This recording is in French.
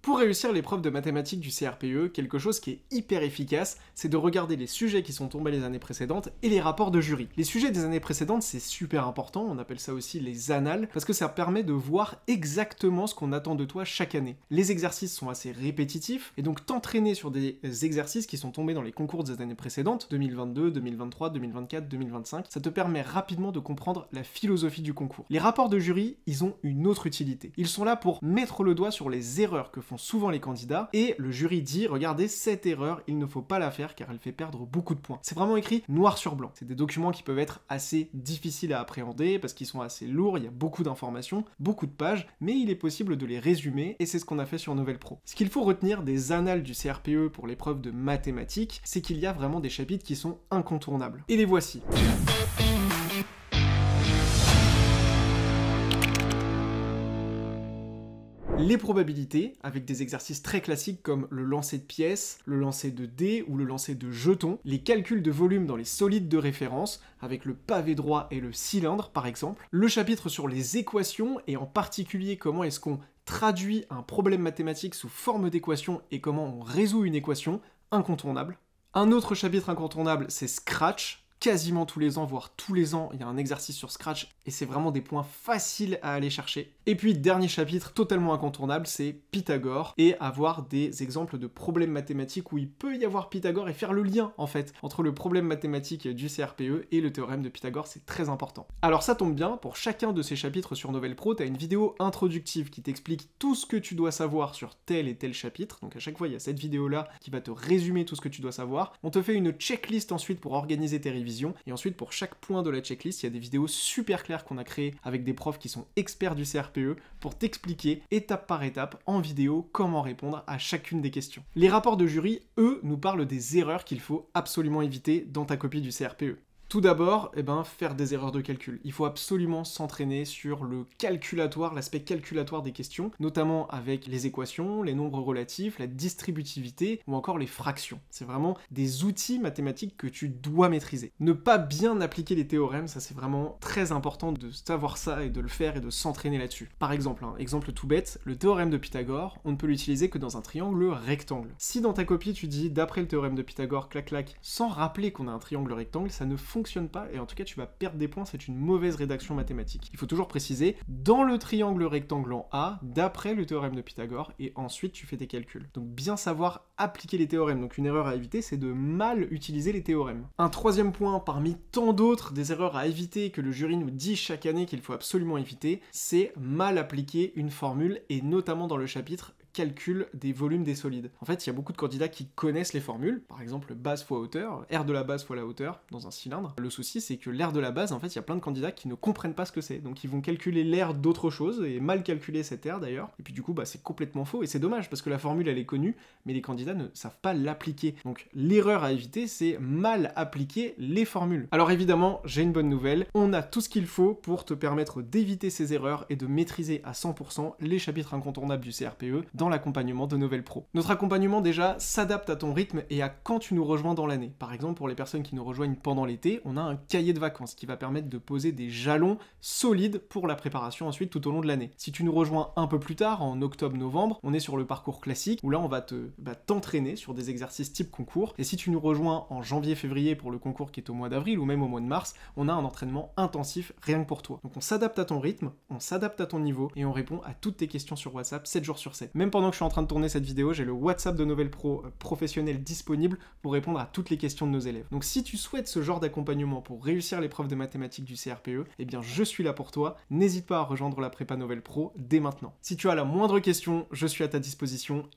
Pour réussir l'épreuve de mathématiques du CRPE, quelque chose qui est hyper efficace, c'est de regarder les sujets qui sont tombés les années précédentes et les rapports de jury. Les sujets des années précédentes, c'est super important, on appelle ça aussi les annales, parce que ça permet de voir exactement ce qu'on attend de toi chaque année. Les exercices sont assez répétitifs, et donc t'entraîner sur des exercices qui sont tombés dans les concours des années précédentes, 2022, 2023, 2024, 2025, ça te permet rapidement de comprendre la philosophie du concours. Les rapports de jury, ils ont une autre utilité. Ils sont là pour mettre le doigt sur les erreurs que font souvent les candidats, et le jury dit, regardez, cette erreur, il ne faut pas la faire car elle fait perdre beaucoup de points. C'est vraiment écrit noir sur blanc. C'est des documents qui peuvent être assez difficiles à appréhender parce qu'ils sont assez lourds, il y a beaucoup d'informations, beaucoup de pages, mais il est possible de les résumer, et c'est ce qu'on a fait sur Novel Pro. Ce qu'il faut retenir des annales du CRPE pour l'épreuve de mathématiques, c'est qu'il y a vraiment des chapitres qui sont incontournables. Et les voici. Les probabilités, avec des exercices très classiques comme le lancer de pièces, le lancer de dés ou le lancer de jetons, les calculs de volume dans les solides de référence, avec le pavé droit et le cylindre par exemple, le chapitre sur les équations et en particulier comment est-ce qu'on traduit un problème mathématique sous forme d'équation et comment on résout une équation, incontournable. Un autre chapitre incontournable, c'est Scratch. Quasiment tous les ans, voire tous les ans, il y a un exercice sur Scratch, et c'est vraiment des points faciles à aller chercher. Et puis, dernier chapitre totalement incontournable, c'est Pythagore, et avoir des exemples de problèmes mathématiques où il peut y avoir Pythagore, et faire le lien, en fait, entre le problème mathématique du CRPE et le théorème de Pythagore, c'est très important. Alors ça tombe bien, pour chacun de ces chapitres sur Novel Pro, tu as une vidéo introductive qui t'explique tout ce que tu dois savoir sur tel et tel chapitre, donc à chaque fois, il y a cette vidéo-là qui va te résumer tout ce que tu dois savoir. On te fait une checklist ensuite pour organiser tes révisions, et ensuite pour chaque point de la checklist, il y a des vidéos super claires qu'on a créées avec des profs qui sont experts du CRPE pour t'expliquer étape par étape en vidéo comment répondre à chacune des questions. Les rapports de jury, eux, nous parlent des erreurs qu'il faut absolument éviter dans ta copie du CRPE. Tout d'abord, faire des erreurs de calcul. Il faut absolument s'entraîner sur le calculatoire, l'aspect calculatoire des questions, notamment avec les équations, les nombres relatifs, la distributivité ou encore les fractions. C'est vraiment des outils mathématiques que tu dois maîtriser. Ne pas bien appliquer les théorèmes, ça c'est vraiment très important de savoir ça et de le faire et de s'entraîner là-dessus. Par exemple, exemple tout bête, le théorème de Pythagore, on ne peut l'utiliser que dans un triangle rectangle. Si dans ta copie tu dis d'après le théorème de Pythagore, clac clac, sans rappeler qu'on a un triangle rectangle, ça ne fonctionne pas, et en tout cas tu vas perdre des points, c'est une mauvaise rédaction mathématique. Il faut toujours préciser, dans le triangle rectangle en A, d'après le théorème de Pythagore, et ensuite tu fais tes calculs. Donc bien savoir appliquer les théorèmes. Donc une erreur à éviter, c'est de mal utiliser les théorèmes. Un troisième point, parmi tant d'autres des erreurs à éviter que le jury nous dit chaque année qu'il faut absolument éviter, c'est mal appliquer une formule, et notamment dans le chapitre calcul des volumes des solides. En fait, il y a beaucoup de candidats qui connaissent les formules, par exemple base fois hauteur, R de la base fois la hauteur dans un cylindre. Le souci, c'est que l'air de la base, en fait, il y a plein de candidats qui ne comprennent pas ce que c'est. Donc ils vont calculer l'air d'autre chose, et mal calculer cet air d'ailleurs. Et puis du coup, c'est complètement faux, et c'est dommage, parce que la formule, elle est connue, mais les candidats ne savent pas l'appliquer. Donc l'erreur à éviter, c'est mal appliquer les formules. Alors évidemment, j'ai une bonne nouvelle, on a tout ce qu'il faut pour te permettre d'éviter ces erreurs et de maîtriser à 100% les chapitres incontournables du CRPE dans l'accompagnement de Novel Pro. Notre accompagnement déjà s'adapte à ton rythme et à quand tu nous rejoins dans l'année. Par exemple, pour les personnes qui nous rejoignent pendant l'été, on a un cahier de vacances qui va permettre de poser des jalons solides pour la préparation ensuite tout au long de l'année. Si tu nous rejoins un peu plus tard, en octobre-novembre, on est sur le parcours classique où là on va t'entraîner sur des exercices type concours. Et si tu nous rejoins en janvier-février pour le concours qui est au mois d'avril ou même au mois de mars, on a un entraînement intensif rien que pour toi. Donc on s'adapte à ton rythme, on s'adapte à ton niveau et on répond à toutes tes questions sur WhatsApp 7 jours sur 7. Même pendant que je suis en train de tourner cette vidéo, j'ai le WhatsApp de Novel Pro professionnel disponible pour répondre à toutes les questions de nos élèves. Donc si tu souhaites ce genre d'accompagnement pour réussir l'épreuve de mathématiques du CRPE, eh bien je suis là pour toi. N'hésite pas à rejoindre la prépa Novel Pro dès maintenant. Si tu as la moindre question, je suis à ta disposition.